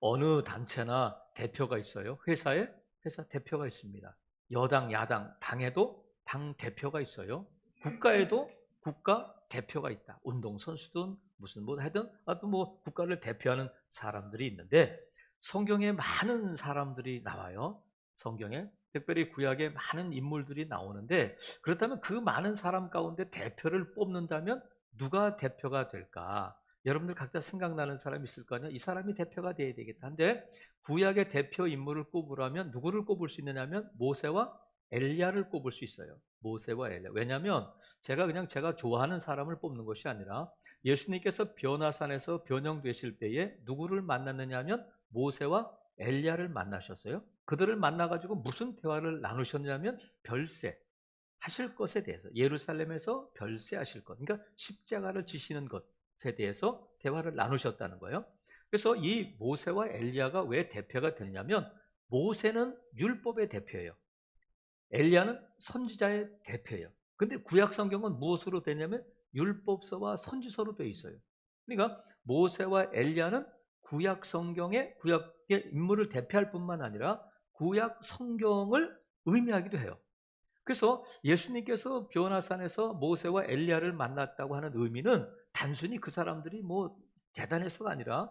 어느 단체나 대표가 있어요. 회사에 회사 대표가 있습니다. 여당, 야당, 당에도 당 대표가 있어요. 국가에도 국가 대표가 있다. 운동선수든 무슨 뭐 하든 하여튼 뭐 국가를 대표하는 사람들이 있는데 성경에 많은 사람들이 나와요. 성경에 특별히 구약에 많은 인물들이 나오는데 그렇다면 그 많은 사람 가운데 대표를 뽑는다면 누가 대표가 될까? 여러분들 각자 생각나는 사람이 있을 거 아니에요? 이 사람이 대표가 돼야 되겠다. 한데 구약의 대표 인물을 꼽으라면 누구를 꼽을 수 있느냐면 모세와 엘리야를 꼽을 수 있어요. 모세와 엘리야. 왜냐하면 제가 좋아하는 사람을 뽑는 것이 아니라 예수님께서 변화산에서 변형되실 때에 누구를 만났느냐 하면 모세와 엘리야를 만나셨어요. 그들을 만나가지고 무슨 대화를 나누셨냐면 별세 하실 것에 대해서 예루살렘에서 별세하실 것, 그러니까 십자가를 지시는 것에 대해서 대화를 나누셨다는 거예요. 그래서 이 모세와 엘리야가 왜 대표가 되냐면 모세는 율법의 대표예요. 엘리야는 선지자의 대표예요. 근데 구약 성경은 무엇으로 되냐면 율법서와 선지서로 되어 있어요. 그러니까 모세와 엘리야는 구약 성경의 구약의 인물을 대표할 뿐만 아니라 구약 성경을 의미하기도 해요. 그래서 예수님께서 변화산에서 모세와 엘리야를 만났다고 하는 의미는 단순히 그 사람들이 뭐 대단해서가 아니라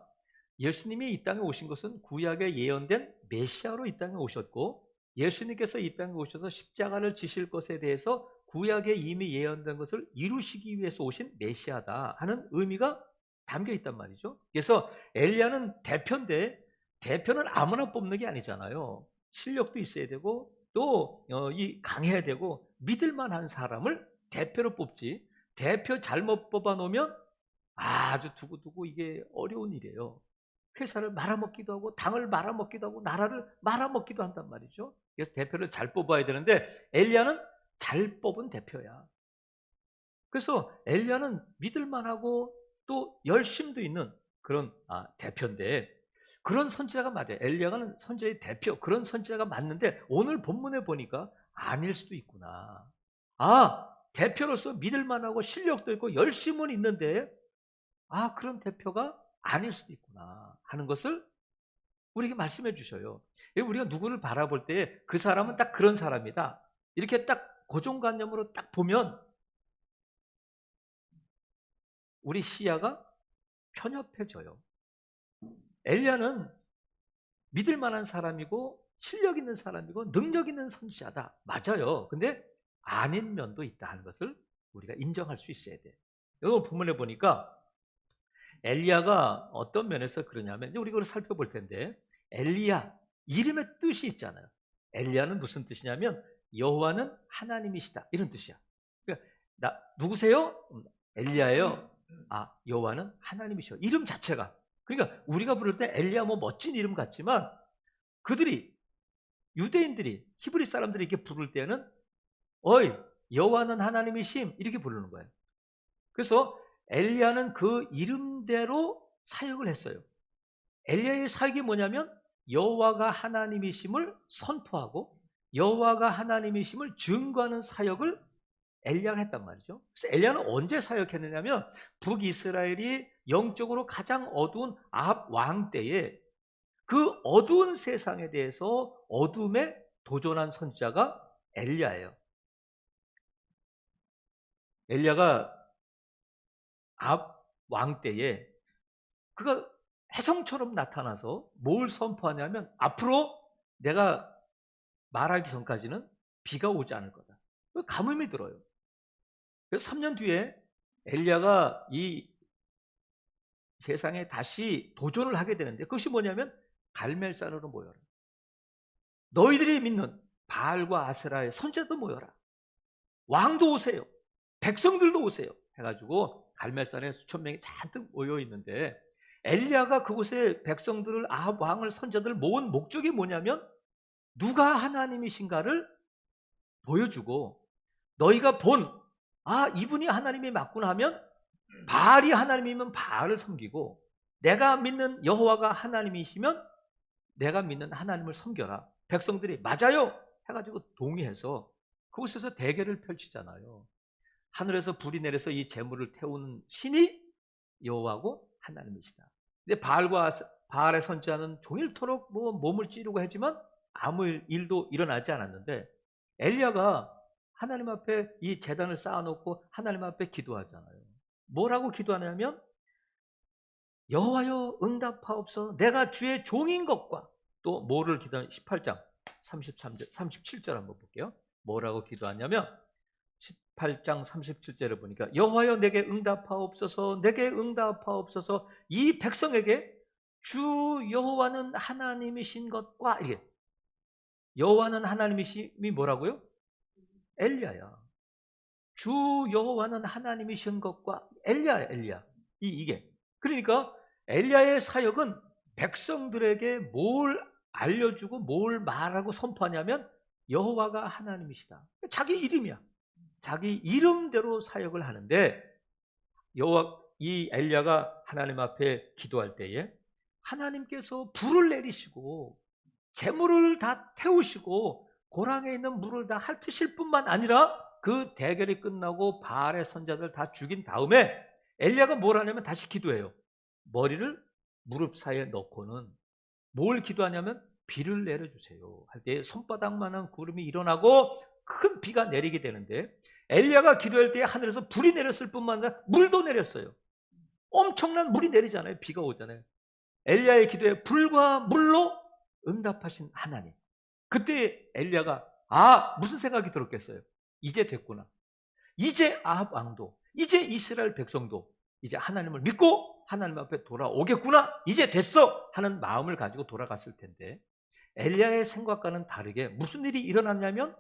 예수님이 이 땅에 오신 것은 구약에 예언된 메시아로 이 땅에 오셨고 예수님께서 이 땅에 오셔서 십자가를 지실 것에 대해서 구약에 이미 예언된 것을 이루시기 위해서 오신 메시아다 하는 의미가 담겨 있단 말이죠. 그래서 엘리야는 대표인데 대표는 아무나 뽑는 게 아니잖아요. 실력도 있어야 되고 또 강해야 되고 믿을 만한 사람을 대표로 뽑지 대표 잘못 뽑아 놓으면 아주 두고두고 이게 어려운 일이에요. 회사를 말아먹기도 하고 당을 말아먹기도 하고 나라를 말아먹기도 한단 말이죠. 그래서 대표를 잘 뽑아야 되는데 엘리야는 잘 뽑은 대표야. 그래서 엘리야는 믿을 만하고 또 열심도 있는 그런 대표인데 그런 선지자가 맞아요. 엘리야는 선지자의 대표 그런 선지자가 맞는데 오늘 본문에 보니까 아닐 수도 있구나. 대표로서 믿을 만하고 실력도 있고 열심은 있는데 그런 대표가 아닐 수도 있구나 하는 것을 우리에게 말씀해 주셔요. 우리가 누구를 바라볼 때 그 사람은 딱 그런 사람이다. 이렇게 딱 고정관념으로 딱 보면 우리 시야가 편협해져요. 엘리야는 믿을 만한 사람이고 실력 있는 사람이고 능력 있는 선지자다. 맞아요. 근데 아닌 면도 있다 하는 것을 우리가 인정할 수 있어야 돼. 오늘 본문에 보니까 엘리야가 어떤 면에서 그러냐면 우리가 그걸 살펴볼 텐데 엘리야 이름의 뜻이 있잖아요. 엘리야는 무슨 뜻이냐면 여호와는 하나님이시다 이런 뜻이야. 그러니까 누구세요? 엘리야예요. 여호와는 하나님이셔. 이름 자체가. 그러니까 우리가 부를 때 엘리야 뭐 멋진 이름 같지만 그들이 유대인들이 히브리 사람들이 이렇게 부를 때는 어이 여호와는 하나님이심 이렇게 부르는 거예요. 그래서 엘리야는 그 이름대로 사역을 했어요. 엘리야의 사역이 뭐냐면 여호와가 하나님이심을 선포하고 여호와가 하나님이심을 증거하는 사역을 엘리야가 했단 말이죠. 그래서 엘리야는 언제 사역했느냐면 북이스라엘이 영적으로 가장 어두운 아합 왕 때에 그 어두운 세상에 대해서 어둠에 도전한 선지자가 엘리야예요. 엘리야가 아합 왕 때에 그가 혜성처럼 나타나서 뭘 선포하냐면 앞으로 내가 말하기 전까지는 비가 오지 않을 거다. 가뭄이 들어요. 그래서 3년 뒤에 엘리야가 이 세상에 다시 도전을 하게 되는데 그것이 뭐냐면 갈멜산으로 모여라. 너희들이 믿는 바알과 아세라의 선지자도 모여라. 왕도 오세요. 백성들도 오세요. 해가지고 갈멜산에 수천 명이 잔뜩 모여 있는데 엘리야가 그곳에 백성들을 아합 왕을 선지자들을 모은 목적이 뭐냐면 누가 하나님이신가를 보여주고 너희가 본 이분이 하나님이 맞구나 하면 바알이 하나님이면 바알을 섬기고 내가 믿는 여호와가 하나님이시면 내가 믿는 하나님을 섬겨라. 백성들이 맞아요 해가지고 동의해서 그곳에서 대결을 펼치잖아요. 하늘에서 불이 내려서 이 재물을 태우는 신이 여호와고 하나님이시다. 근데 바알과 바알의 선지자는 종일토록 뭐 몸을 찌르고 하지만 아무 일도 일어나지 않았는데 엘리야가 하나님 앞에 이 제단을 쌓아놓고 하나님 앞에 기도하잖아요. 뭐라고 기도하냐면 여호와여 응답하옵소서 내가 주의 종인 것과 또 뭐를 기도하냐 18장 33절 37절 한번 볼게요. 뭐라고 기도하냐면 18장 37절을 보니까 여호와여 내게 응답하옵소서 내게 응답하옵소서 이 백성에게 주 여호와는 하나님이신 것과 이게 여호와는 하나님이심이 뭐라고요? 엘리야야. 주 여호와는 하나님이신 것과 엘리야야 엘리야. 이게 그러니까 엘리야의 사역은 백성들에게 뭘 알려주고 뭘 말하고 선포하냐면 여호와가 하나님이시다. 자기 이름이야. 자기 이름대로 사역을 하는데 이 엘리야가 하나님 앞에 기도할 때에 하나님께서 불을 내리시고 재물을 다 태우시고 고랑에 있는 물을 다 핥으실 뿐만 아니라 그 대결이 끝나고 바알의 선자들 다 죽인 다음에 엘리야가 뭘 하냐면 다시 기도해요. 머리를 무릎 사이에 넣고는 뭘 기도하냐면 비를 내려주세요 할 때 손바닥만한 구름이 일어나고 큰 비가 내리게 되는데 엘리야가 기도할 때 하늘에서 불이 내렸을 뿐만 아니라 물도 내렸어요. 엄청난 물이 내리잖아요. 비가 오잖아요. 엘리야의 기도에 불과 물로 응답하신 하나님. 그때 엘리야가 무슨 생각이 들었겠어요? 이제 됐구나. 이제 아합 왕도 이제 이스라엘 백성도 이제 하나님을 믿고 하나님 앞에 돌아오겠구나. 이제 됐어 하는 마음을 가지고 돌아갔을 텐데 엘리야의 생각과는 다르게 무슨 일이 일어났냐면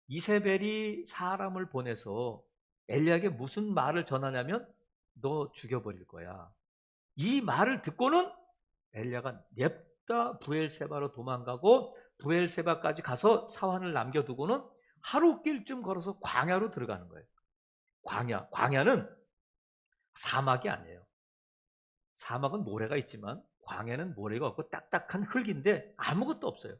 이세벨이 사람을 보내서 엘리야에게 무슨 말을 전하냐면 너 죽여버릴 거야. 이 말을 듣고는 엘리야가 냅다 부엘세바로 도망가고 부엘세바까지 가서 사환을 남겨두고는 하루길쯤 걸어서 광야로 들어가는 거예요. 광야는 사막이 아니에요. 사막은 모래가 있지만 광야는 모래가 없고 딱딱한 흙인데 아무것도 없어요.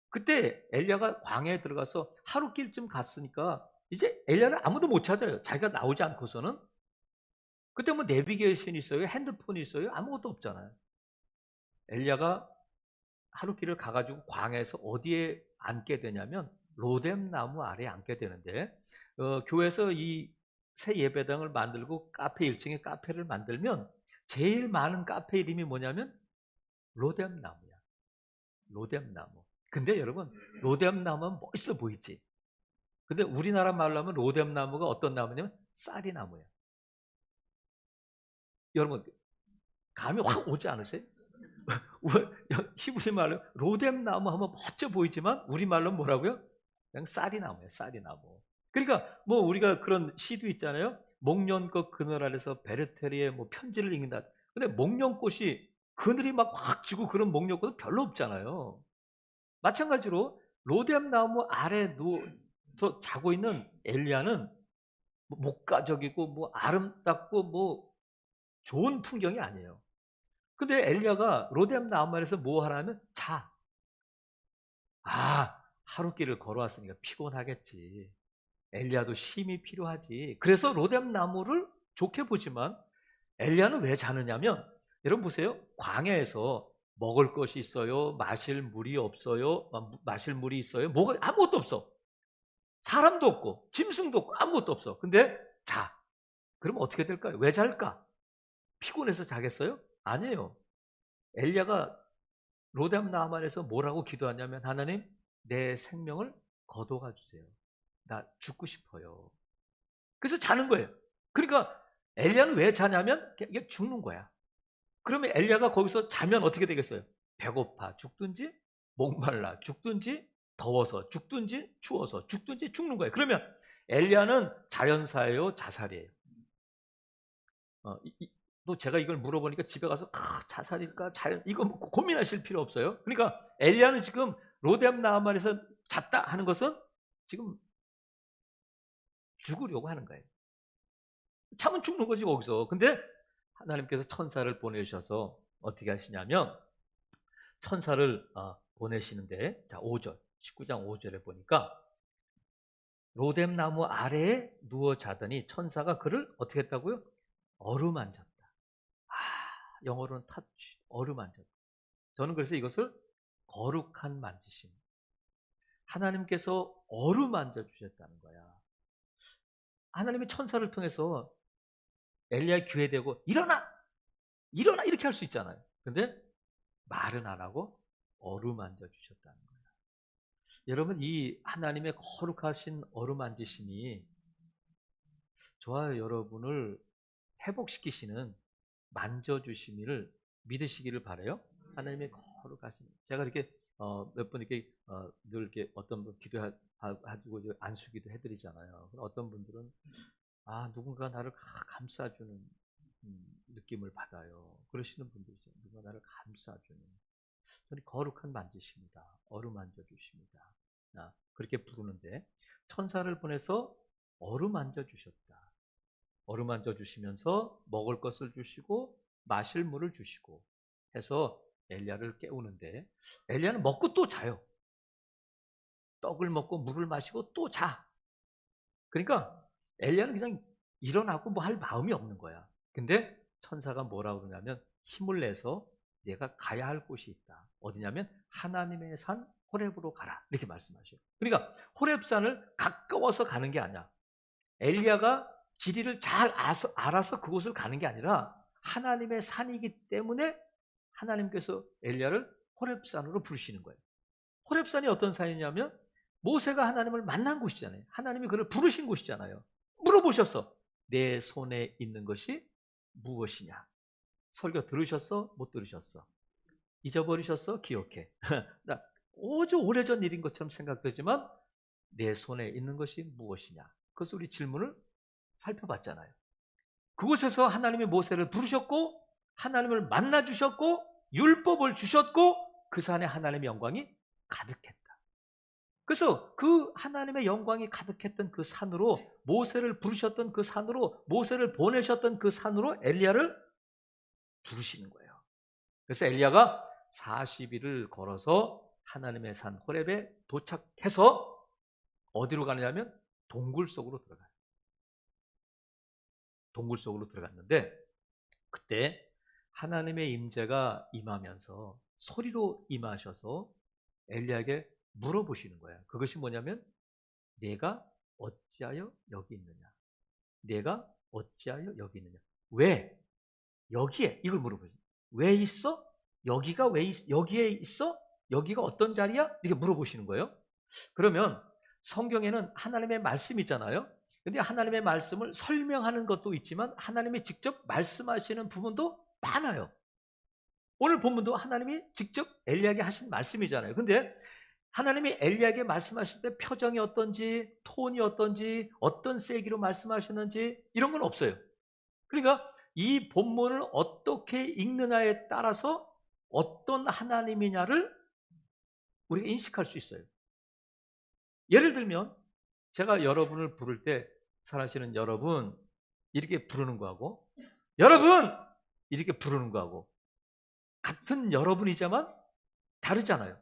그때 엘리야가 광야에 들어가서 하루길쯤 갔으니까 이제 엘리야를 아무도 못 찾아요. 자기가 나오지 않고서는. 그때 뭐 내비게이션이 있어요? 핸드폰이 있어요? 아무것도 없잖아요. 엘리야가 하루길을 가가지고 광야에서 어디에 앉게 되냐면 로뎀 나무 아래에 앉게 되는데 교회에서 이 새 예배당을 만들고 카페 1층에 카페를 만들면 제일 많은 카페 이름이 뭐냐면 로뎀 나무야. 로뎀 나무. 근데 여러분 로뎀 나무는 멋있어 보이지. 근데 우리나라 말로 하면 로뎀 나무가 어떤 나무냐면 쌀이 나무야. 여러분 감이 확 오지 않으세요? 히브리 말로 로뎀 나무 하면 멋져 보이지만 우리 말로 뭐라고요? 그냥 쌀이 나무예요. 쌀이 나무. 그러니까 뭐 우리가 그런 시도 있잖아요. 목련꽃 그늘 아래서 베르테리의 뭐 편지를 읽는다. 근데 목련꽃이 그늘이 막 확 지고 그런 목련꽃은 별로 없잖아요. 마찬가지로 로뎀 나무 아래 누워서 자고 있는 엘리야는 뭐 목가적이고 뭐 아름답고 뭐 좋은 풍경이 아니에요. 근데 엘리야가 로뎀 나무 아래서 뭐 하라면 자. 하루길을 걸어왔으니까 피곤하겠지. 엘리야도 쉼이 필요하지. 그래서 로뎀 나무를 좋게 보지만 엘리야는 왜 자느냐면 여러분 보세요. 광야에서 먹을 것이 있어요. 마실 물이 없어요. 마실 물이 있어요. 뭐가 아무것도 없어. 사람도 없고 짐승도 없고 아무것도 없어. 근데 자. 그럼 어떻게 될까요? 왜 잘까? 피곤해서 자겠어요? 아니에요. 엘리야가 로뎀 나무 아래서 뭐라고 기도하냐면 하나님 내 생명을 거둬가 주세요. 나 죽고 싶어요. 그래서 자는 거예요. 그러니까 엘리야는 왜 자냐면 이게 죽는 거야. 그러면 엘리야가 거기서 자면 어떻게 되겠어요? 배고파 죽든지 목말라 죽든지 더워서 죽든지 추워서 죽든지 죽는 거예요. 그러면 엘리야는 자연사예요? 자살이에요? 또 제가 이걸 물어보니까 집에 가서 자살일까 자연 이거 뭐 고민하실 필요 없어요. 그러니까 엘리야는 지금 로뎀 나무 아래서 잤다 하는 것은 지금 죽으려고 하는 거예요. 참은 죽는 거지 거기서. 근데 하나님께서 천사를 보내셔서 어떻게 하시냐면 천사를 보내시는데 자 5절 19장 5절에 보니까 로뎀 나무 아래에 누워 자더니 천사가 그를 어떻게 했다고요? 어루만졌다. 영어로는 touch, 어루만졌다. 저는 그래서 이것을 거룩한 만지심. 하나님께서 어루만져 주셨다는 거야. 하나님의 천사를 통해서 엘리야의 귀에 대고 일어나! 일어나! 이렇게 할 수 있잖아요. 근데 말은 안 하고 어루만져 주셨다는 거야. 여러분, 이 하나님의 거룩하신 어루만지심이 저와 여러분을 회복시키시는 만져주심을 믿으시기를 바라요. 하나님의 거룩하심. 제가 이렇게 몇 분 이렇게 늘 이렇게 어떤 분 기도하고 안수기도 해드리잖아요. 어떤 분들은 누군가 나를 감싸주는 느낌을 받아요. 그러시는 분들이죠. 누가 나를 감싸주는. 저는 거룩한 만지십니다. 어루만져 주십니다. 그렇게 부르는데 천사를 보내서 어루만져 주셨다. 어루만져 주시면서 먹을 것을 주시고 마실 물을 주시고 해서 엘리야를 깨우는데 엘리야는 먹고 또 자요. 떡을 먹고 물을 마시고 또 자. 그러니까 엘리야는 그냥 일어나고 뭐 할 마음이 없는 거야. 근데 천사가 뭐라고 그러냐면 힘을 내서 내가 가야 할 곳이 있다. 어디냐면 하나님의 산 호렙으로 가라. 이렇게 말씀하셔요. 그러니까 호렙산을 가까워서 가는 게 아니야. 엘리야가 지리를 잘 알아서 그곳을 가는 게 아니라 하나님의 산이기 때문에 하나님께서 엘리야를 호렙산으로 부르시는 거예요. 호렙산이 어떤 산이냐면 모세가 하나님을 만난 곳이잖아요. 하나님이 그를 부르신 곳이잖아요. 물어보셨어. 내 손에 있는 것이 무엇이냐? 설교 들으셨어? 못 들으셨어? 잊어버리셨어? 기억해. 아주 오래전 일인 것처럼 생각되지만 내 손에 있는 것이 무엇이냐? 그래서 우리 질문을 살펴봤잖아요. 그곳에서 하나님이 모세를 부르셨고 하나님을 만나 주셨고 율법을 주셨고 그 산에 하나님의 영광이 가득했다. 그래서 그 하나님의 영광이 가득했던 그 산으로 모세를 부르셨던 그 산으로 모세를 보내셨던 그 산으로 엘리야를 부르시는 거예요. 그래서 엘리야가 40일을 걸어서 하나님의 산 호렙에 도착해서 어디로 가느냐면 동굴 속으로 들어가요. 동굴 속으로 들어갔는데 그때 하나님의 임재가 임하면서 소리로 임하셔서 엘리야에게 물어보시는 거예요. 그것이 뭐냐면 내가 어찌하여 여기 있느냐? 내가 어찌하여 여기 있느냐? 왜? 여기에 이걸 물어보죠. 왜 있어? 여기가 여기에 있어? 여기가 어떤 자리야? 이렇게 물어보시는 거예요. 그러면 성경에는 하나님의 말씀이 있잖아요. 근데 하나님의 말씀을 설명하는 것도 있지만 하나님이 직접 말씀하시는 부분도 많아요. 오늘 본문도 하나님이 직접 엘리야에게 하신 말씀이잖아요. 근데 하나님이 엘리야에게 말씀하실 때 표정이 어떤지, 톤이 어떤지, 어떤 세기로 말씀하셨는지 이런 건 없어요. 그러니까 이 본문을 어떻게 읽느냐에 따라서 어떤 하나님이냐를 우리가 인식할 수 있어요. 예를 들면 제가 여러분을 부를 때 사랑하시는 여러분 이렇게 부르는 거하고 여러분 이렇게 부르는 거하고 같은 여러분이지만 다르잖아요.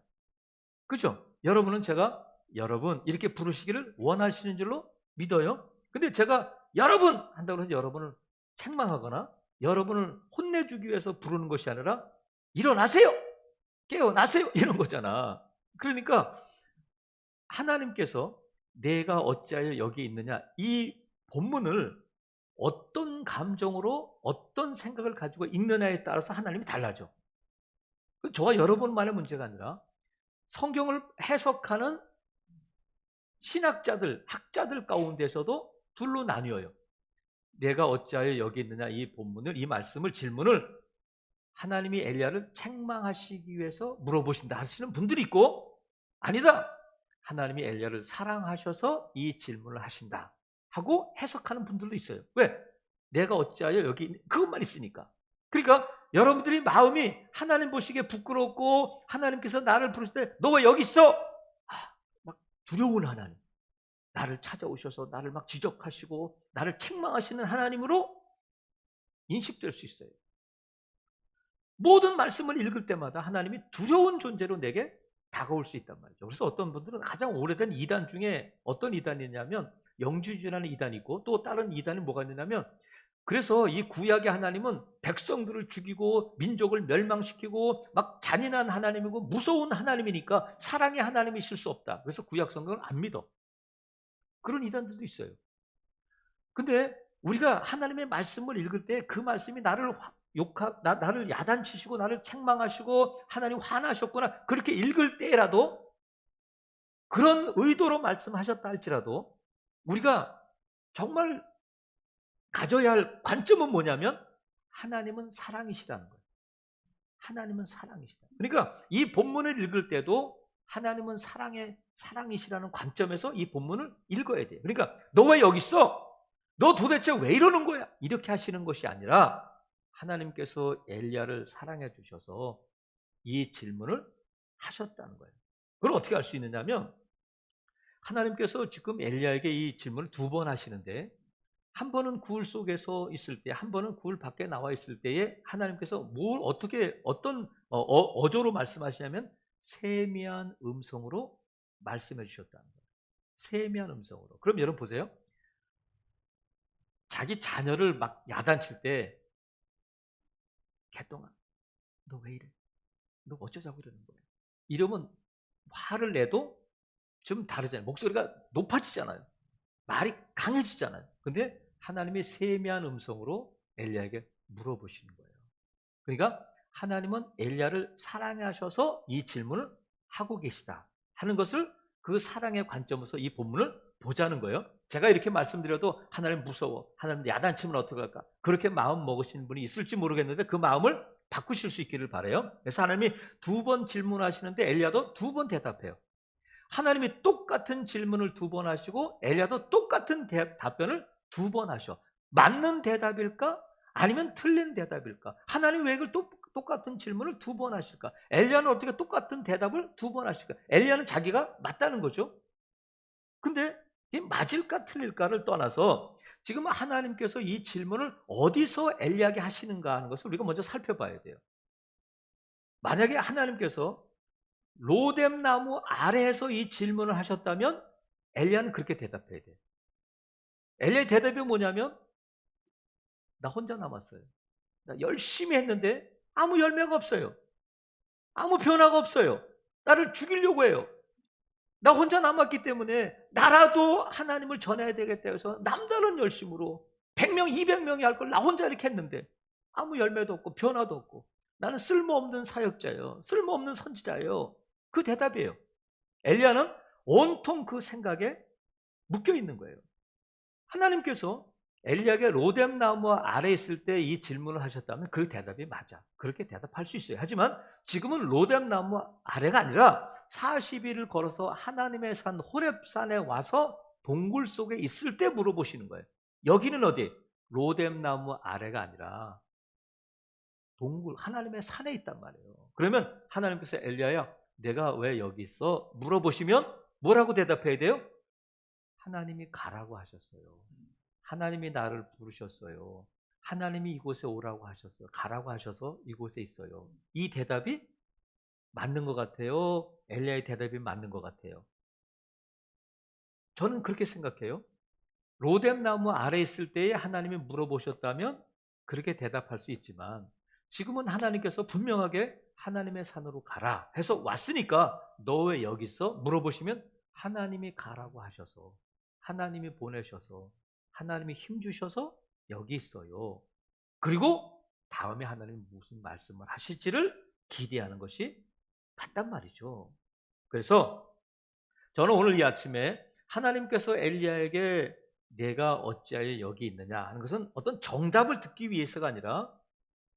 그렇죠? 여러분은 제가 여러분 이렇게 부르시기를 원하시는 줄로 믿어요. 근데 제가 여러분 한다고 해서 여러분을 책망하거나 여러분을 혼내주기 위해서 부르는 것이 아니라 일어나세요! 깨어나세요! 이런 거잖아. 그러니까 하나님께서 내가 어찌하여 여기 있느냐 이 본문을 어떤 감정으로 어떤 생각을 가지고 읽느냐에 따라서 하나님이 달라져. 저와 여러분만의 문제가 아니라 성경을 해석하는 신학자들, 학자들 가운데서도 둘로 나뉘어요. 내가 어찌하여 여기 있느냐 이 본문을, 이 말씀을, 질문을 하나님이 엘리야를 책망하시기 위해서 물어보신다 하시는 분들이 있고 아니다. 하나님이 엘리야를 사랑하셔서 이 질문을 하신다 하고 해석하는 분들도 있어요. 왜? 내가 어찌하여 여기 그것만 있으니까. 그러니까 여러분들이 마음이 하나님 보시기에 부끄럽고 하나님께서 나를 부르실 때 너 왜 여기 있어? 막 두려운 하나님. 나를 찾아오셔서 나를 막 지적하시고 나를 책망하시는 하나님으로 인식될 수 있어요. 모든 말씀을 읽을 때마다 하나님이 두려운 존재로 내게 다가올 수 있단 말이죠. 그래서 어떤 분들은 가장 오래된 이단 중에 어떤 이단이냐면 영주주의라는 이단이 있고 또 다른 이단이 뭐가 있냐면 그래서 이 구약의 하나님은 백성들을 죽이고 민족을 멸망시키고 막 잔인한 하나님이고 무서운 하나님이니까 사랑의 하나님이실 수 없다. 그래서 구약 성경을 안 믿어. 그런 이단들도 있어요. 근데 우리가 하나님의 말씀을 읽을 때 그 말씀이 나를 나를 야단치시고 나를 책망하시고 하나님 화나셨구나 그렇게 읽을 때라도 그런 의도로 말씀하셨다 할지라도 우리가 정말 가져야 할 관점은 뭐냐면 하나님은 사랑이시라는 거예요. 하나님은 사랑이시다. 그러니까 이 본문을 읽을 때도 하나님은 사랑이시라는 관점에서 이 본문을 읽어야 돼요. 그러니까 너 왜 여기 있어? 너 도대체 왜 이러는 거야? 이렇게 하시는 것이 아니라 하나님께서 엘리야를 사랑해 주셔서 이 질문을 하셨다는 거예요. 그걸 어떻게 알 수 있느냐면 하나님께서 지금 엘리야에게 이 질문을 2번 하시는데 한 번은 굴 속에서 있을 때, 한 번은 굴 밖에 나와 있을 때에 하나님께서 뭘 어떻게 어떤 어조로 말씀하시냐면 세미한 음성으로 말씀해 주셨다는 거예요. 세미한 음성으로. 그럼 여러분 보세요. 자기 자녀를 막 야단칠 때 개똥아 너 왜 이래? 너 어쩌자고 이러는 거예요. 이러면 화를 내도 좀 다르잖아요. 목소리가 높아지잖아요. 말이 강해지잖아요. 근데 하나님이 세미한 음성으로 엘리야에게 물어보시는 거예요. 그러니까 하나님은 엘리야를 사랑하셔서 이 질문을 하고 계시다 하는 것을 그 사랑의 관점에서 이 본문을 보자는 거예요. 제가 이렇게 말씀드려도 하나님 무서워, 하나님 야단치면 어떡할까 그렇게 마음 먹으시는 분이 있을지 모르겠는데 그 마음을 바꾸실 수 있기를 바라요. 그래서 하나님이 2번 질문하시는데 엘리야도 2번 대답해요. 하나님이 똑같은 질문을 2번 하시고 엘리야도 똑같은 답변을 2번 하셔. 맞는 대답일까? 아니면 틀린 대답일까? 하나님 왜 이걸 똑같은 질문을 2번 하실까? 엘리야는 어떻게 똑같은 대답을 2번 하실까? 엘리야는 자기가 맞다는 거죠. 근데 이 맞을까 틀릴까를 떠나서 지금 하나님께서 이 질문을 어디서 엘리야에게 하시는가 하는 것을 우리가 먼저 살펴봐야 돼요. 만약에 하나님께서 로뎀 나무 아래에서 이 질문을 하셨다면 엘리야는 그렇게 대답해야 돼요. 엘리야의 대답이 뭐냐면 나 혼자 남았어요. 나 열심히 했는데 아무 열매가 없어요. 아무 변화가 없어요. 나를 죽이려고 해요. 나 혼자 남았기 때문에 나라도 하나님을 전해야 되겠다 해서 남다른 열심으로 100명, 200명이 할 걸 나 혼자 이렇게 했는데 아무 열매도 없고 변화도 없고 나는 쓸모없는 사역자예요. 쓸모없는 선지자예요. 그 대답이에요. 엘리야는 온통 그 생각에 묶여 있는 거예요. 하나님께서 엘리야에게 로뎀 나무 아래 있을 때 이 질문을 하셨다면 그 대답이 맞아. 그렇게 대답할 수 있어요. 하지만 지금은 로뎀 나무 아래가 아니라 40일을 걸어서 하나님의 산 호렙산에 와서 동굴 속에 있을 때 물어보시는 거예요. 여기는 어디? 로뎀 나무 아래가 아니라 동굴 하나님의 산에 있단 말이에요. 그러면 하나님께서 엘리야야 내가 왜 여기 있어? 물어보시면 뭐라고 대답해야 돼요? 하나님이 가라고 하셨어요. 하나님이 나를 부르셨어요. 하나님이 이곳에 오라고 하셨어요. 가라고 하셔서 이곳에 있어요. 이 대답이 맞는 것 같아요. 엘리야의 대답이 맞는 것 같아요. 저는 그렇게 생각해요. 로뎀 나무 아래 있을 때에 하나님이 물어보셨다면 그렇게 대답할 수 있지만 지금은 하나님께서 분명하게 하나님의 산으로 가라 해서 왔으니까 너 왜 여기 있어? 물어보시면 하나님이 가라고 하셔서 하나님이 보내셔서 하나님이 힘주셔서 여기 있어요. 그리고 다음에 하나님이 무슨 말씀을 하실지를 기대하는 것이 맞단 말이죠. 그래서 저는 오늘 이 아침에 하나님께서 엘리야에게 내가 어찌하여 여기 있느냐 하는 것은 어떤 정답을 듣기 위해서가 아니라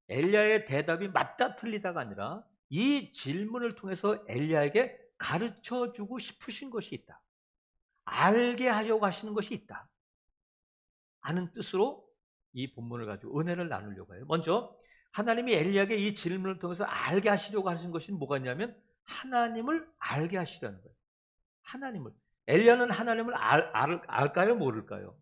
엘리야의 대답이 맞다 틀리다가 아니라 이 질문을 통해서 엘리야에게 가르쳐주고 싶으신 것이 있다. 알게 하려고 하시는 것이 있다. 하는 뜻으로 이 본문을 가지고 은혜를 나누려고 해요. 먼저 하나님이 엘리야에게 이 질문을 통해서 알게 하시려고 하신 것이 뭐가 있냐면 하나님을 알게 하시려는 거예요. 하나님을. 엘리야는 하나님을 알까요? 모를까요?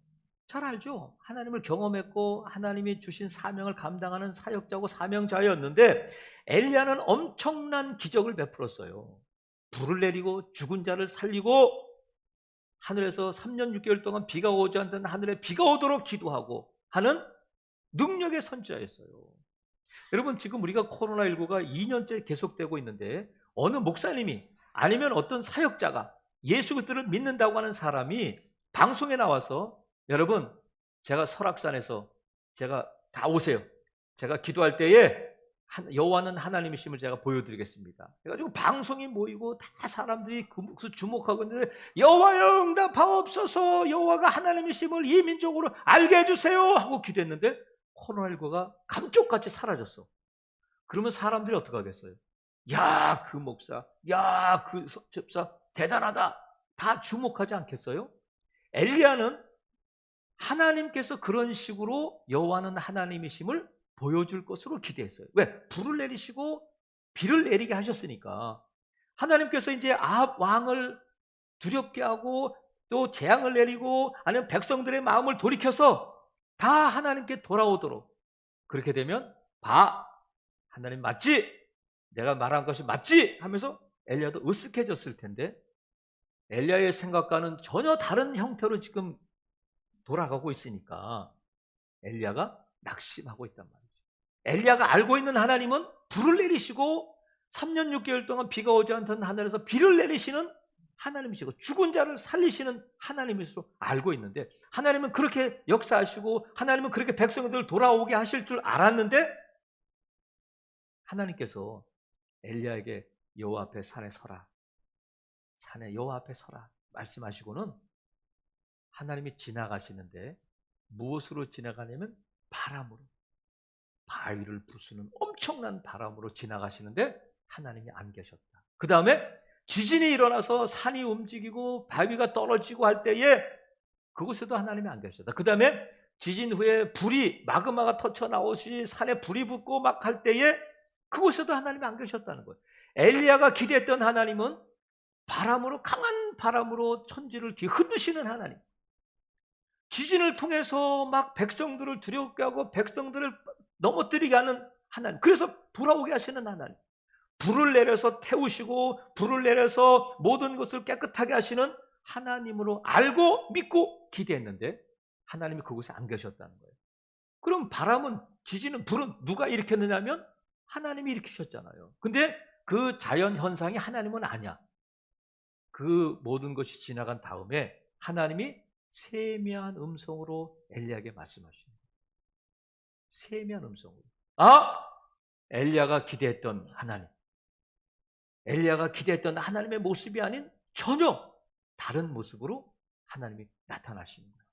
잘 알죠. 하나님을 경험했고 하나님이 주신 사명을 감당하는 사역자고 사명자였는데 엘리야는 엄청난 기적을 베풀었어요. 불을 내리고 죽은 자를 살리고 하늘에서 3년 6개월 동안 비가 오지 않던 하늘에 비가 오도록 기도하고 하는 능력의 선지자였어요. 여러분, 지금 우리가 코로나19가 2년째 계속되고 있는데 어느 목사님이 아니면 어떤 사역자가 예수 그리스도를 믿는다고 하는 사람이 방송에 나와서 여러분, 제가 설악산에서 제가 다 오세요. 제가 기도할 때에 여호와는 하나님이심을 제가 보여드리겠습니다. 그래가지고 방송이 모이고 다 사람들이 그 주목하고 있는데 여호와여 응답하옵소서, 여호와가 하나님이심을 이 민족으로 알게 해주세요 하고 기도했는데 코로나19가 감쪽같이 사라졌어. 그러면 사람들이 어떻게 하겠어요? 야, 그 목사, 야, 그 집사 대단하다, 다 주목하지 않겠어요? 엘리야는 하나님께서 그런 식으로 여호와는 하나님이심을 보여줄 것으로 기대했어요. 왜? 불을 내리시고 비를 내리게 하셨으니까. 하나님께서 이제 아합 왕을 두렵게 하고 또 재앙을 내리고 아니면 백성들의 마음을 돌이켜서 다 하나님께 돌아오도록, 그렇게 되면 봐, 하나님 맞지? 내가 말한 것이 맞지? 하면서 엘리야도 으쓱해졌을 텐데 엘리야의 생각과는 전혀 다른 형태로 지금 돌아가고 있으니까 엘리야가 낙심하고 있단 말이죠. 엘리야가 알고 있는 하나님은 불을 내리시고 3년 6개월 동안 비가 오지 않던 하늘에서 비를 내리시는 하나님이시고 죽은 자를 살리시는 하나님이시로 알고 있는데, 하나님은 그렇게 역사하시고 하나님은 그렇게 백성들을 돌아오게 하실 줄 알았는데 하나님께서 엘리야에게 여호와 앞에 산에 서라, 산에 여호와 앞에 서라 말씀하시고는 하나님이 지나가시는데 무엇으로 지나가냐면 바람으로, 바위를 부수는 엄청난 바람으로 지나가시는데 하나님이 안 계셨다. 그 다음에 지진이 일어나서 산이 움직이고 바위가 떨어지고 할 때에 그곳에도 하나님이 안 계셨다. 그 다음에 지진 후에 불이, 마그마가 터쳐 나오시 산에 불이 붙고 막 할 때에 그곳에도 하나님이 안 계셨다는 거예요. 엘리야가 기대했던 하나님은 바람으로, 강한 바람으로 천지를 뒤흔드시는 하나님, 지진을 통해서 막 백성들을 두렵게 하고 백성들을 넘어뜨리게 하는 하나님, 그래서 돌아오게 하시는 하나님, 불을 내려서 태우시고 불을 내려서 모든 것을 깨끗하게 하시는 하나님으로 알고 믿고 기대했는데 하나님이 그곳에 안 계셨다는 거예요. 그럼 바람은, 지진은, 불은 누가 일으켰느냐면 하나님이 일으키셨잖아요. 근데 그 자연 현상이 하나님은 아니야. 그 모든 것이 지나간 다음에 하나님이 세미한 음성으로 엘리야에게 말씀하십니다. 세미한 음성으로. 아! 엘리야가 기대했던 하나님, 엘리야가 기대했던 하나님의 모습이 아닌 전혀 다른 모습으로 하나님이 나타나시는 거예요.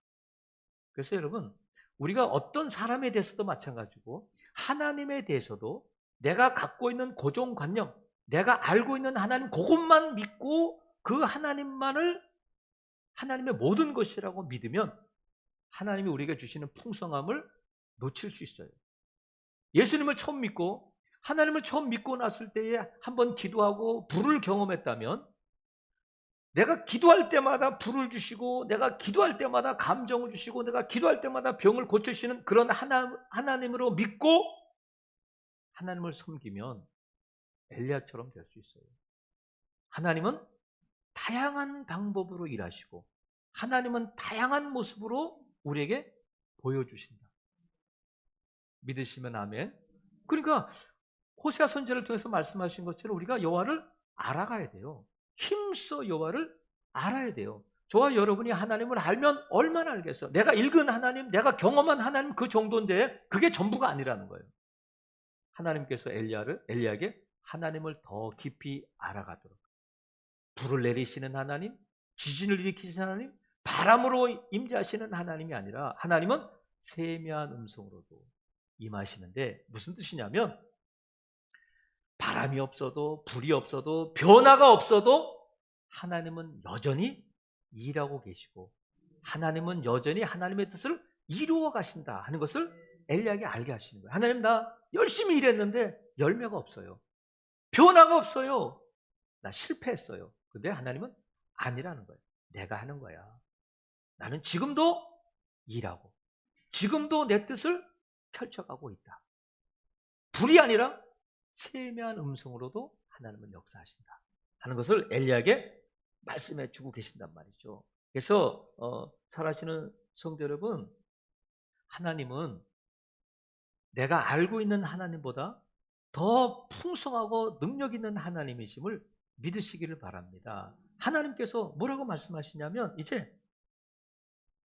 그래서 여러분, 우리가 어떤 사람에 대해서도 마찬가지고 하나님에 대해서도 내가 갖고 있는 고정관념, 내가 알고 있는 하나님 그것만 믿고 그 하나님만을 하나님의 모든 것이라고 믿으면 하나님이 우리에게 주시는 풍성함을 놓칠 수 있어요. 예수님을 처음 믿고 하나님을 처음 믿고 났을 때에 한번 기도하고 불을 경험했다면 내가 기도할 때마다 불을 주시고 내가 기도할 때마다 감정을 주시고 내가 기도할 때마다 병을 고치시는 그런 하나님으로 믿고 하나님을 섬기면 엘리야처럼 될 수 있어요. 하나님은 다양한 방법으로 일하시고 하나님은 다양한 모습으로 우리에게 보여주신다. 믿으시면 아멘. 그러니까 호세아 선지자를 통해서 말씀하신 것처럼 우리가 여호와를 알아가야 돼요. 힘써 여호와를 알아야 돼요. 저와 여러분이 하나님을 알면 얼마나 알겠어. 내가 읽은 하나님, 내가 경험한 하나님 그 정도인데 그게 전부가 아니라는 거예요. 하나님께서 엘리야에게 하나님을 더 깊이 알아가도록, 불을 내리시는 하나님, 지진을 일으키시는 하나님, 바람으로 임재하시는 하나님이 아니라 하나님은 세미한 음성으로도 임하시는데 무슨 뜻이냐면 바람이 없어도 불이 없어도 변화가 없어도 하나님은 여전히 일하고 계시고 하나님은 여전히 하나님의 뜻을 이루어 가신다 하는 것을 엘리야에게 알게 하시는 거예요. 하나님, 나 열심히 일했는데 열매가 없어요. 변화가 없어요. 나 실패했어요. 근데 하나님은 아니라는 거예요. 내가 하는 거야. 나는 지금도 일하고 지금도 내 뜻을 펼쳐가고 있다. 불이 아니라 세미한 음성으로도 하나님은 역사하신다 하는 것을 엘리야에게 말씀해 주고 계신단 말이죠. 그래서 살아가시는 성도 여러분, 하나님은 내가 알고 있는 하나님보다 더 풍성하고 능력 있는 하나님이심을 믿으시기를 바랍니다. 하나님께서 뭐라고 말씀하시냐면 이제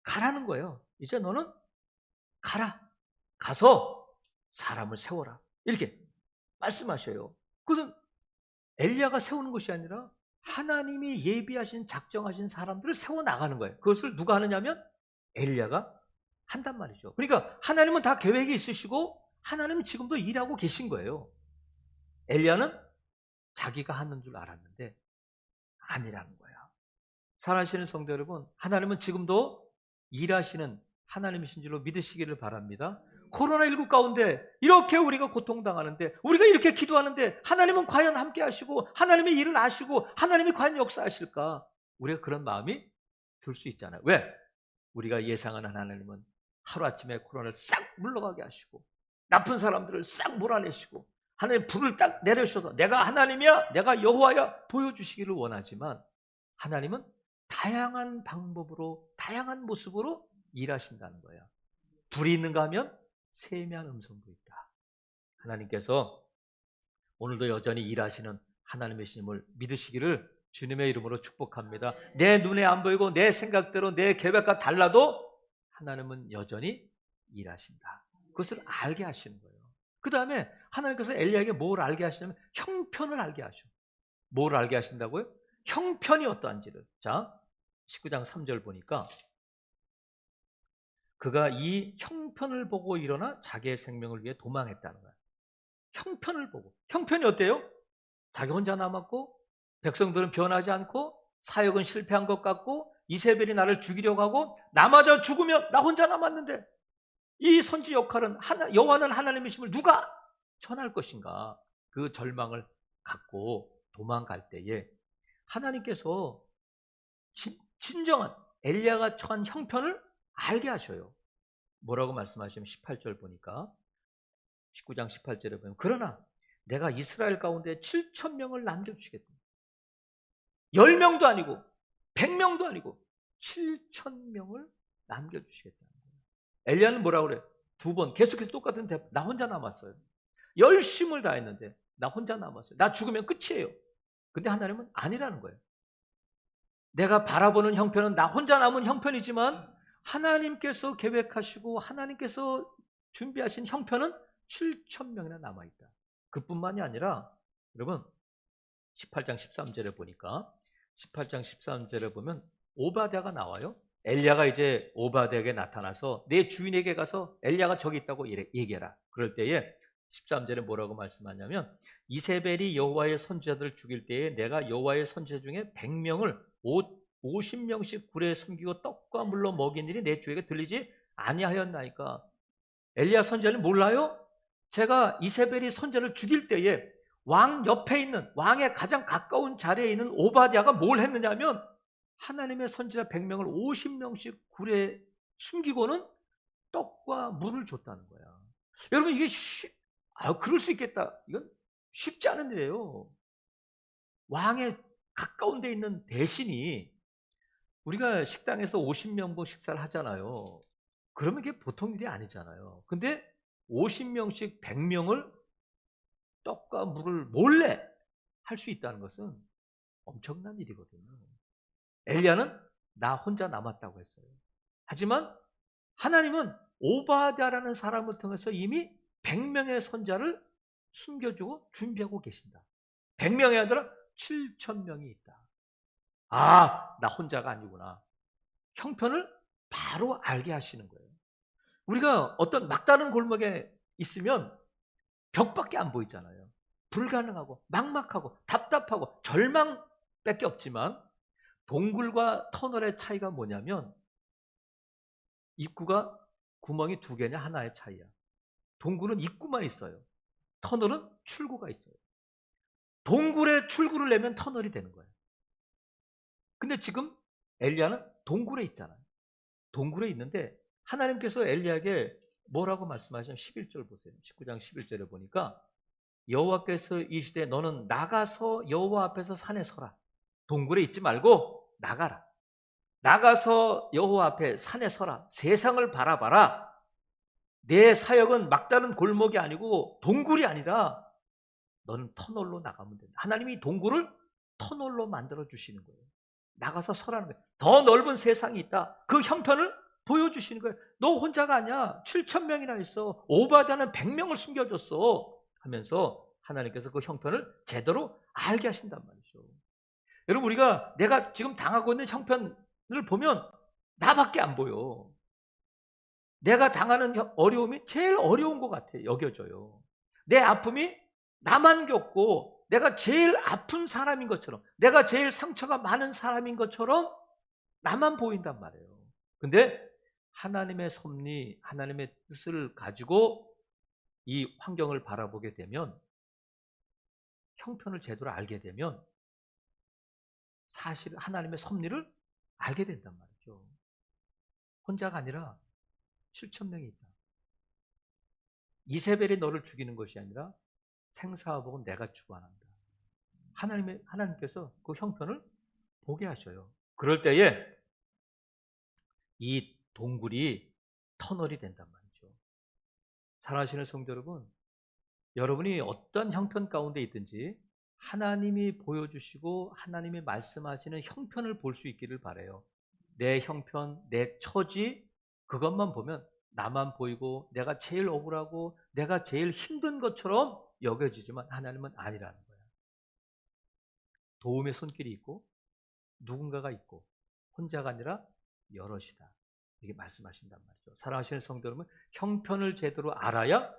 가라는 거예요. 이제 너는 가라. 가서 사람을 세워라. 이렇게 말씀하셔요. 그것은 엘리야가 세우는 것이 아니라 하나님이 예비하신 작정하신 사람들을 세워나가는 거예요. 그것을 누가 하느냐면 엘리야가 한단 말이죠. 그러니까 하나님은 다 계획이 있으시고 하나님은 지금도 일하고 계신 거예요. 엘리야는 자기가 하는 줄 알았는데 아니라는 거야. 사랑하시는 성도 여러분, 하나님은 지금도 일하시는 하나님이신 줄로 믿으시기를 바랍니다. 코로나19 가운데 이렇게 우리가 고통당하는데, 우리가 이렇게 기도하는데 하나님은 과연 함께 하시고 하나님의 일을 아시고 하나님이 과연 역사하실까? 우리가 그런 마음이 들 수 있잖아요. 왜? 우리가 예상하는 하나님은 하루아침에 코로나를 싹 물러가게 하시고 나쁜 사람들을 싹 몰아내시고 하나님 불을 딱 내려주셔서 내가 하나님이야, 내가 여호와야 보여주시기를 원하지만, 하나님은 다양한 방법으로 다양한 모습으로 일하신다는 거예요. 불이 있는가 하면 세미한 음성도 있다. 하나님께서 오늘도 여전히 일하시는 하나님이심을 믿으시기를 주님의 이름으로 축복합니다. 내 눈에 안 보이고 내 생각대로 내 계획과 달라도 하나님은 여전히 일하신다. 그것을 알게 하시는 거예요. 그 다음에 하나님께서 엘리야에게 뭘 알게 하시냐면 형편을 알게 하셔. 뭘 알게 하신다고요? 형편이 어떠한지를. 자, 19장 3절 보니까 그가 이 형편을 보고 일어나 자기의 생명을 위해 도망했다는 거야. 형편을 보고. 형편이 어때요? 자기 혼자 남았고 백성들은 변하지 않고 사역은 실패한 것 같고 이세벨이 나를 죽이려고 하고 나마저 죽으면 나 혼자 남았는데 이 선지 역할은 여호와는 하나님이심을 누가 전할 것인가? 그 절망을 갖고 도망갈 때에 하나님께서 진정한 엘리야가 처한 형편을 알게 하셔요. 뭐라고 말씀하시면 18절 보니까 19장 18절에 보면 그러나 내가 이스라엘 가운데 7,000명을 남겨주시겠다. 10명도 아니고 100명도 아니고 7,000명을 남겨주시겠다는 거예요. 엘리야는 뭐라고 그래? 두 번 계속해서 똑같은 대답. 나 혼자 남았어요. 열심을 다했는데 나 혼자 남았어요. 나 죽으면 끝이에요. 근데 하나님은 아니라는 거예요. 내가 바라보는 형편은 나 혼자 남은 형편이지만 하나님께서 계획하시고 하나님께서 준비하신 형편은 7,000명이나 남아있다. 그뿐만이 아니라 여러분 18장 13절에 보니까 18장 13절에 보면 오바댜가 나와요. 엘리야가 이제 오바댜에게 나타나서 내 주인에게 가서 엘리야가 저기 있다고 얘기해라. 그럴 때에 13절에 뭐라고 말씀하냐면 이세벨이 여호와의 선지자들을 죽일 때에 내가 여호와의 선지자 중에 100명을 50명씩 굴에 숨기고 떡과 물로 먹인 일이 내 주에게 들리지 아니하였나이까. 엘리야 선지자는 몰라요? 제가 이세벨이 선지자를 죽일 때에 왕 옆에 있는 왕의 가장 가까운 자리에 있는 오바댜가 뭘 했느냐면 하나님의 선지자 100명을 50명씩 굴에 숨기고는 떡과 물을 줬다는 거야. 여러분 이게 그럴 수 있겠다. 이건 쉽지 않은 일이에요. 왕의 가까운 데 있는 대신이 우리가 식당에서 50명분 식사를 하잖아요. 그러면 이게 보통 일이 아니잖아요. 근데 50명씩 100명을 떡과 물을 몰래 할 수 있다는 것은 엄청난 일이거든요. 엘리야는 나 혼자 남았다고 했어요. 하지만 하나님은 오바댜라는 사람을 통해서 이미 100명의 선자를 숨겨주고 준비하고 계신다. 100명이 아니라 7,000명이 있다. 아, 나 혼자가 아니구나. 형편을 바로 알게 하시는 거예요. 우리가 어떤 막다른 골목에 있으면 벽밖에 안 보이잖아요. 불가능하고 막막하고 답답하고 절망밖에 없지만 동굴과 터널의 차이가 뭐냐면 입구가 구멍이 2개냐 하나의 차이야. 동굴은 입구만 있어요. 터널은 출구가 있어요. 동굴에 출구를 내면 터널이 되는 거예요. 근데 지금 엘리야는 동굴에 있잖아요. 동굴에 있는데 하나님께서 엘리야에게 뭐라고 말씀하시냐면 11절 보세요. 19장 11절에 보니까 여호와께서 이르시되 너는 나가서 여호와 앞에서 산에 서라. 동굴에 있지 말고 나가라. 나가서 여호와 앞에 산에 서라. 세상을 바라봐라. 내 사역은 막다른 골목이 아니고 동굴이 아니라 너는 터널로 나가면 된다. 하나님이 동굴을 터널로 만들어 주시는 거예요. 나가서 서라는 거예요. 더 넓은 세상이 있다. 그 형편을 보여주시는 거예요. 너 혼자가 아니야. 7천 명이나 있어. 오바다는 100명을 숨겨줬어. 하면서 하나님께서 그 형편을 제대로 알게 하신단 말이죠. 여러분, 우리가 내가 지금 당하고 있는 형편을 보면 나밖에 안 보여. 내가 당하는 어려움이 제일 어려운 것 같아 여겨져요. 내 아픔이 나만 겪고 내가 제일 아픈 사람인 것처럼, 내가 제일 상처가 많은 사람인 것처럼 나만 보인단 말이에요. 근데 하나님의 섭리, 하나님의 뜻을 가지고 이 환경을 바라보게 되면, 형편을 제대로 알게 되면 사실 하나님의 섭리를 알게 된단 말이죠. 혼자가 아니라 7천 명이 있다. 이세벨이 너를 죽이는 것이 아니라 생사화복은 내가 주관한다. 하나님께서 그 형편을 보게 하셔요. 그럴 때에 이 동굴이 터널이 된단 말이죠. 사랑하시는 성도 여러분, 여러분이 어떤 형편 가운데 있든지 하나님이 보여주시고 하나님이 말씀하시는 형편을 볼 수 있기를 바라요. 내 형편, 내 처지, 그것만 보면 나만 보이고 내가 제일 억울하고 내가 제일 힘든 것처럼 여겨지지만 하나님은 아니라는 거예요. 도움의 손길이 있고 누군가가 있고 혼자가 아니라 여럿이다. 이렇게 말씀하신단 말이죠. 사랑하시는 성도 여러분, 형편을 제대로 알아야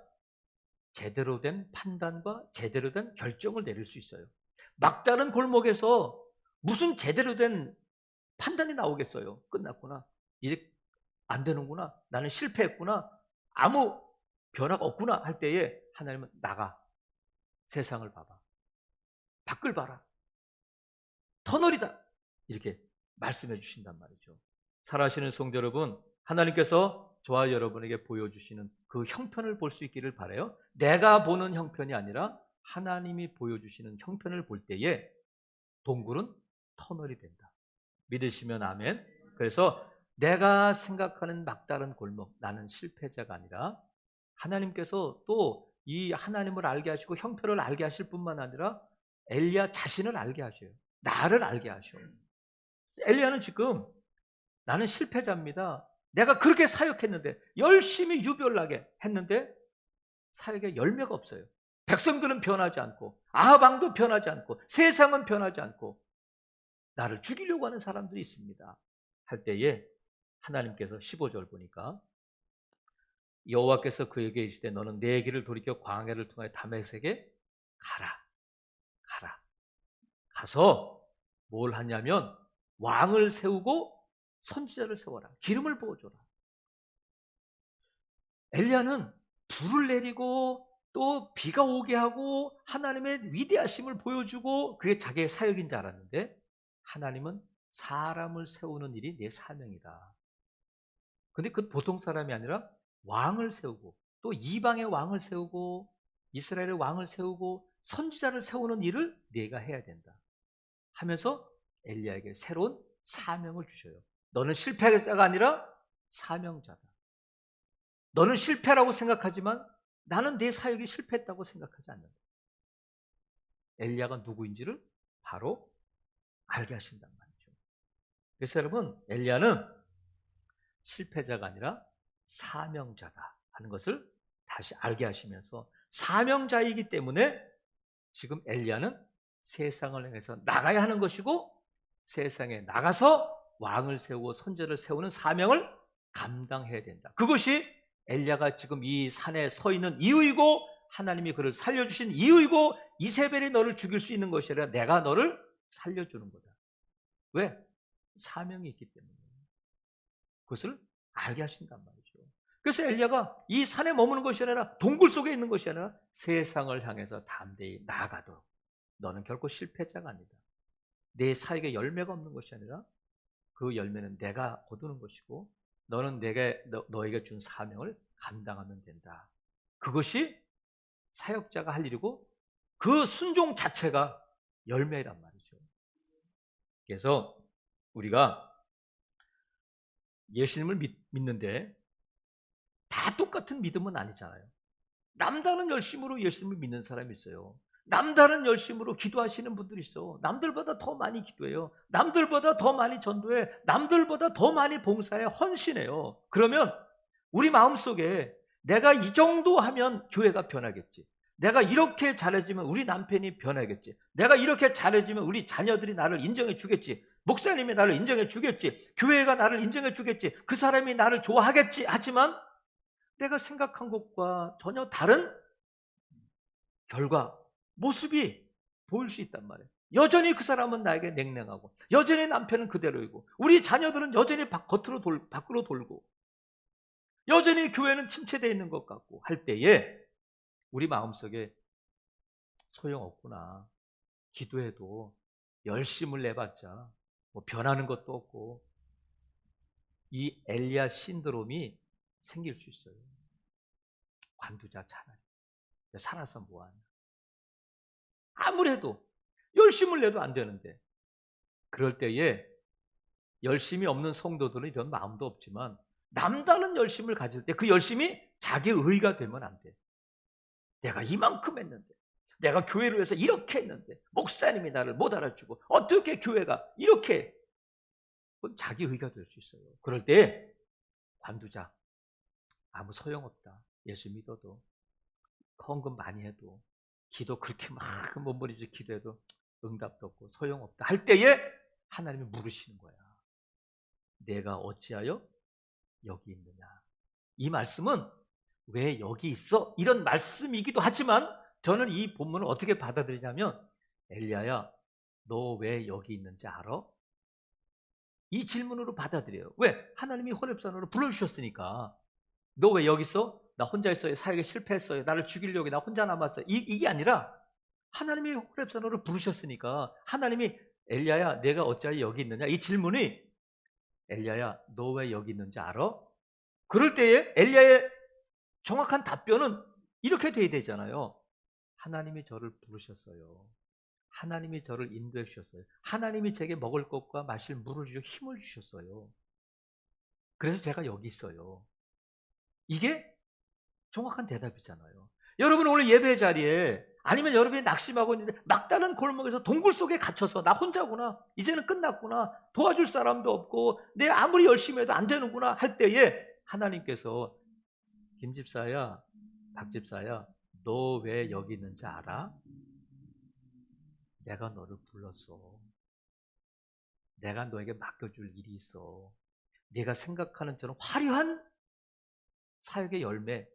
제대로 된 판단과 제대로 된 결정을 내릴 수 있어요. 막다른 골목에서 무슨 제대로 된 판단이 나오겠어요. 끝났구나. 이제 안 되는구나. 나는 실패했구나. 아무 변화가 없구나 할 때에 하나님은 나가. 세상을 봐봐. 밖을 봐라. 터널이다. 이렇게 말씀해 주신단 말이죠. 사랑하시는 성도 여러분, 하나님께서 저와 여러분에게 보여주시는 그 형편을 볼 수 있기를 바라요. 내가 보는 형편이 아니라 하나님이 보여주시는 형편을 볼 때에 동굴은 터널이 된다. 믿으시면 아멘. 그래서 내가 생각하는 막다른 골목, 나는 실패자가 아니라 하나님께서 또 이 하나님을 알게 하시고 형편을 알게 하실 뿐만 아니라 엘리야 자신을 알게 하셔요. 나를 알게 하셔요. 엘리야는 지금 나는 실패자입니다. 내가 그렇게 사역했는데, 열심히 유별나게 했는데 사역에 열매가 없어요. 백성들은 변하지 않고 아합 왕도 변하지 않고 세상은 변하지 않고 나를 죽이려고 하는 사람들이 있습니다. 할 때에 하나님께서 15절 보니까 여호와께서 그에게 이르시되 너는 내 길을 돌이켜 광야를 통하여 다메섹에 가라. 가서 뭘 하냐면 왕을 세우고 선지자를 세워라. 기름을 부어줘라. 엘리야는 불을 내리고 또 비가 오게 하고 하나님의 위대하심을 보여주고 그게 자기의 사역인 줄 알았는데, 하나님은 사람을 세우는 일이 내 사명이다. 근데 그 보통 사람이 아니라 왕을 세우고 또 이방의 왕을 세우고 이스라엘의 왕을 세우고 선지자를 세우는 일을 네가 해야 된다 하면서 엘리야에게 새로운 사명을 주셔요. 너는 실패자가 아니라 사명자다. 너는 실패라고 생각하지만 나는 내 사역이 실패했다고 생각하지 않는다. 엘리야가 누구인지를 바로 알게 하신단 말이죠. 그래서 여러분, 엘리야는 실패자가 아니라 사명자다 하는 것을 다시 알게 하시면서, 사명자이기 때문에 지금 엘리야는 세상을 향해서 나가야 하는 것이고 세상에 나가서 왕을 세우고 선지자를 세우는 사명을 감당해야 된다. 그것이 엘리야가 지금 이 산에 서 있는 이유이고 하나님이 그를 살려주신 이유이고 이세벨이 너를 죽일 수 있는 것이 아니라 내가 너를 살려주는 거다. 왜? 사명이 있기 때문에. 그것을 알게 하신단 말이죠. 그래서 엘리야가 이 산에 머무는 것이 아니라 동굴 속에 있는 것이 아니라 세상을 향해서 담대히 나아가도록, 너는 결코 실패자가 아니다. 내 사역에 열매가 없는 것이 아니라 그 열매는 내가 거두는 것이고 너는 너에게 준 사명을 감당하면 된다. 그것이 사역자가 할 일이고 그 순종 자체가 열매란 말이죠. 그래서 우리가 예수님을 믿는데 다 똑같은 믿음은 아니잖아요. 남다른 열심으로 예수님을 믿는 사람이 있어요. 남다른 열심으로 기도하시는 분들이 있어. 남들보다 더 많이 기도해요. 남들보다 더 많이 전도해. 남들보다 더 많이 봉사해. 헌신해요. 그러면 우리 마음속에 내가 이 정도 하면 교회가 변하겠지. 내가 이렇게 잘해지면 우리 남편이 변하겠지. 내가 이렇게 잘해지면 우리 자녀들이 나를 인정해 주겠지. 목사님이 나를 인정해 주겠지. 교회가 나를 인정해 주겠지. 그 사람이 나를 좋아하겠지. 하지만 내가 생각한 것과 전혀 다른 결과, 모습이 보일 수 있단 말이에요. 여전히 그 사람은 나에게 냉랭하고, 여전히 남편은 그대로이고, 우리 자녀들은 여전히 밖으로 돌고, 여전히 교회는 침체되어 있는 것 같고 할 때에 우리 마음속에 소용없구나. 기도해도 열심을 내봤자 뭐 변하는 것도 없고, 이 엘리야 신드롬이 생길 수 있어요. 관두자 차라리. 살아서 뭐하냐. 아무래도 열심을 내도 안 되는데, 그럴 때에 열심이 없는 성도들은 이런 마음도 없지만 남다른 열심을 가질 때 그 열심이 자기의 의가 되면 안 돼. 내가 이만큼 했는데, 내가 교회를 위해서 이렇게 했는데 목사님이 나를 못 알아주고 어떻게 교회가 이렇게, 그건 자기 의가 될 수 있어요. 그럴 때 관두자. 아무 소용없다. 예수 믿어도, 헌금 많이 해도, 기도 그렇게 막 몸부림쳐 기도해도 응답도 없고 소용없다 할 때에 하나님이 물으시는 거야. 내가 어찌하여 여기 있느냐. 이 말씀은 왜 여기 있어? 이런 말씀이기도 하지만 저는 이 본문을 어떻게 받아들이냐면, 엘리야야, 너 왜 여기 있는지 알아? 이 질문으로 받아들여요. 왜? 하나님이 호렙산으로 불러주셨으니까. 너 왜 여기 있어? 나 혼자 있어요. 사역에 실패했어요. 나를 죽이려고 나 혼자 남았어요. 이게 아니라 하나님이 호렙산으로 부르셨으니까, 하나님이 엘리야야 내가 어찌하여 여기 있느냐, 이 질문이 엘리야야 너 왜 여기 있는지 알아? 그럴 때에 엘리야의 정확한 답변은 이렇게 돼야 되잖아요. 하나님이 저를 부르셨어요. 하나님이 저를 인도해 주셨어요. 하나님이 제게 먹을 것과 마실 물을 주시고 힘을 주셨어요. 그래서 제가 여기 있어요. 이게 정확한 대답이잖아요. 여러분 오늘 예배 자리에, 아니면 여러분이 낙심하고 있는데 막다른 골목에서 동굴 속에 갇혀서 나 혼자구나, 이제는 끝났구나, 도와줄 사람도 없고 내 아무리 열심히 해도 안 되는구나 할 때에 하나님께서 김집사야, 박집사야, 너 왜 여기 있는지 알아? 내가 너를 불렀어. 내가 너에게 맡겨줄 일이 있어. 네가 생각하는 처럼 화려한 사역의 열매,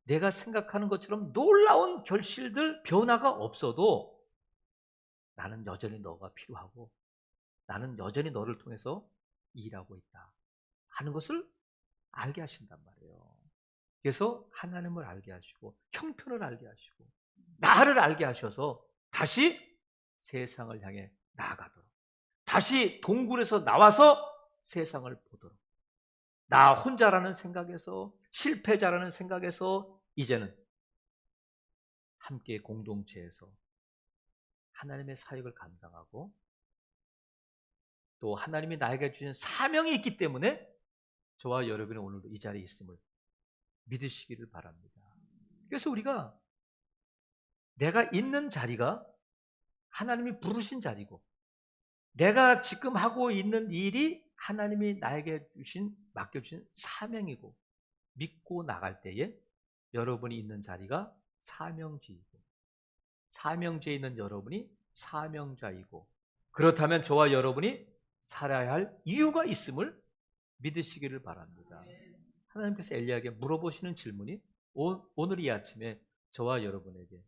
내가 생각하는 것처럼 놀라운 결실들, 변화가 없어도 나는 여전히 너가 필요하고 나는 여전히 너를 통해서 일하고 있다 하는 것을 알게 하신단 말이에요. 그래서 하나님을 알게 하시고 형편을 알게 하시고 나를 알게 하셔서 다시 세상을 향해 나아가도록, 다시 동굴에서 나와서 세상을 보도록, 나 혼자라는 생각에서, 실패자라는 생각에서 이제는 함께 공동체에서 하나님의 사역을 감당하고, 또 하나님이 나에게 주신 사명이 있기 때문에 저와 여러분이 오늘도 이 자리에 있음을 믿으시기를 바랍니다. 그래서 우리가 내가 있는 자리가 하나님이 부르신 자리고, 내가 지금 하고 있는 일이 하나님이 나에게 맡겨주신 사명이고, 믿고 나갈 때에 여러분이 있는 자리가 사명지이고, 사명지에 있는 여러분이 사명자이고, 그렇다면 저와 여러분이 살아야 할 이유가 있음을 믿으시기를 바랍니다. 하나님께서 엘리야에게 물어보시는 질문이 오늘 이 아침에 저와 여러분에게,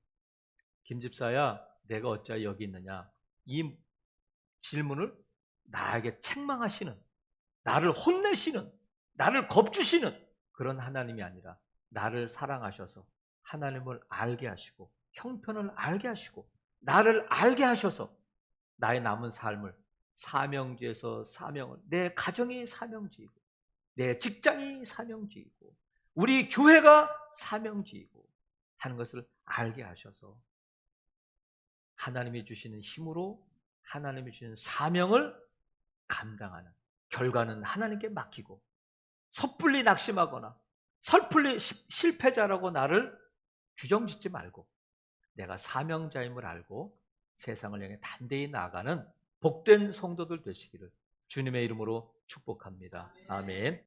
김집사야 내가 어찌하여 여기 있느냐, 이 질문을 나에게 책망하시는, 나를 혼내시는, 나를 겁주시는 그런 하나님이 아니라 나를 사랑하셔서 하나님을 알게 하시고 형편을 알게 하시고 나를 알게 하셔서 나의 남은 삶을 사명지에서 사명을, 내 가정이 사명지이고 내 직장이 사명지이고 우리 교회가 사명지이고 하는 것을 알게 하셔서 하나님이 주시는 힘으로 하나님이 주시는 사명을 감당하는, 결과는 하나님께 맡기고 섣불리 낙심하거나 섣불리 실패자라고 나를 규정짓지 말고 내가 사명자임을 알고 세상을 향해 담대히 나아가는 복된 성도들 되시기를 주님의 이름으로 축복합니다. 아멘.